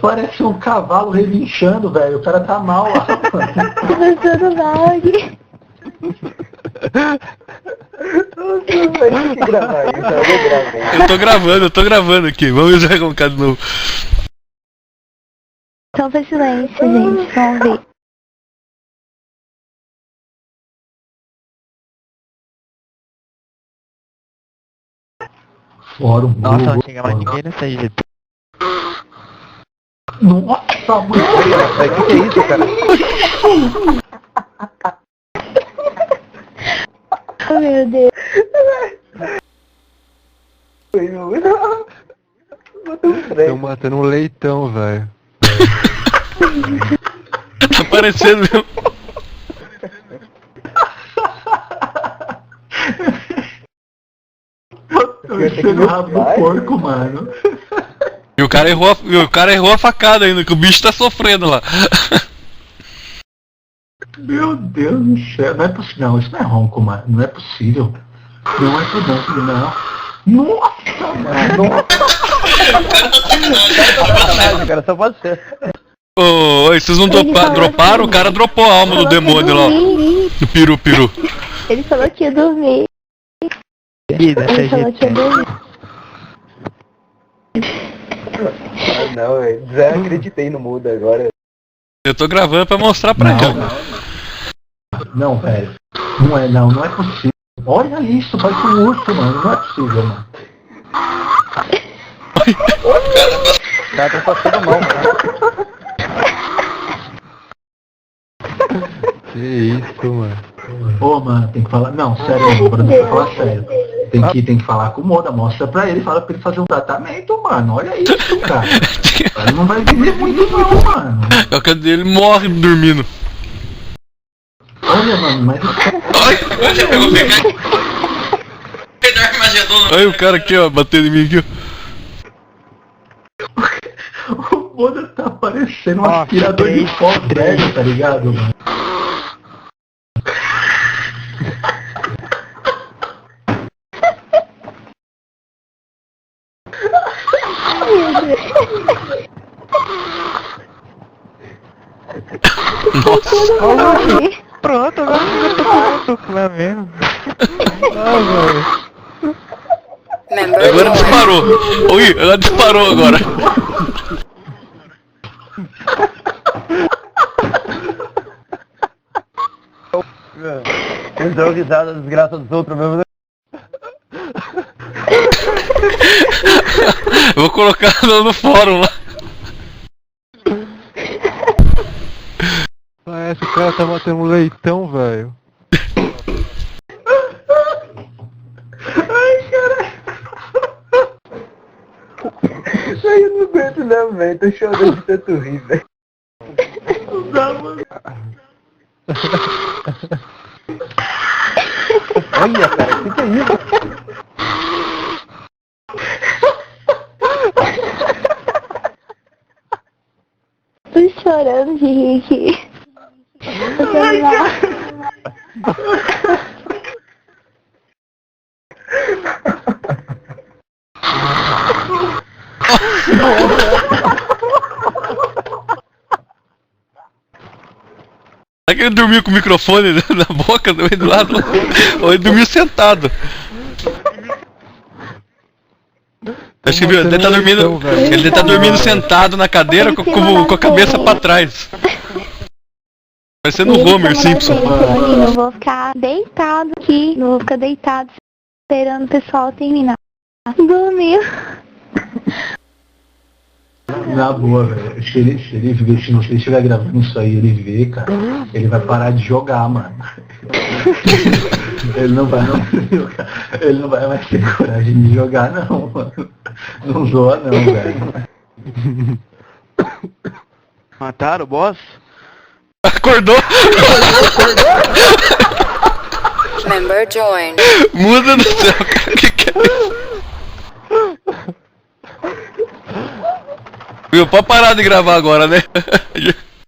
Parece um cavalo relinchando, velho. O cara tá mal lá, mano. Gostou do vlog? Eu tô gravando aqui. Vamos ver como de novo. Então faz silêncio, gente. Vamos ver. Fórum. Nossa, não chega mais ninguém nessa GT. Nossa, muito. O que é isso, cara? Oh, meu Deus. Estão matando um leitão, velho. Tá parecendo mesmo. Eu enchei no rabo do porco, mano. E o cara errou a facada ainda, que o bicho tá sofrendo lá. Meu Deus do céu. Não é possível. Não, isso não é ronco, mano. Não é possível. Não é possível, não. Nossa, mano. Cara, só pode ser. Oi, vocês não droparam? O cara dropou a alma do demônio lá. O peru. Ele falou que ia dormir. Ele falou que ia dormir. Ah, não, velho. Desacreditei no mudo agora. Eu tô gravando pra mostrar pra ela. Não, velho. Não é possível. Olha isso, parece um urso, mano. Não é possível, mano. O cara tá passando mal, mano. Que isso, mano. Ô, mano, tem que falar. Não, sério, Bruno, tem que falar sério. Tem que falar com o Moda, mostra pra ele, fala pra ele fazer um tratamento, mano. Olha isso, cara. Ele não vai viver muito não, mano. Ele morre dormindo. Olha, mano, mas... Olha, já pegou Olha o cara aqui, ó, batendo em mim aqui, ó. O Moda tá parecendo um aspirador de pó velho, tá ligado, mano? Pronto, agora eu tô com o mesmo. Agora disparou. Oi, ela disparou agora. Eles dão risada das desgraças dos outros mesmo, né? Eu vou colocar no fórum lá. Esse cara tá matando um leitão, velho. Ai, caralho. Eu não aguento não, velho. Tô chorando de tanto rir, velho. Não dá, mano. Olha, cara, o que é isso? Tô chorando de rir aqui. Ai, cara. Será que ele dormiu com o microfone na boca do lado? Ou ele dormiu sentado? Acho que viu, ele tá dormindo sentado na cadeira com a cabeça pra trás. Parecendo o Homer Simpson. Eu vou ficar deitado aqui, não vou ficar deitado esperando o pessoal terminar. Dormiu. Na boa, velho. Se ele estiver gravando isso aí, ele vê, cara, ele vai parar de jogar, mano. Ele não vai mais ter coragem de jogar, não, mano. Não zoa não, velho. Mataram o boss? Acordou! Member joined. Muda do céu, cara. Que é isso? Viu? Pode parar de gravar agora, né?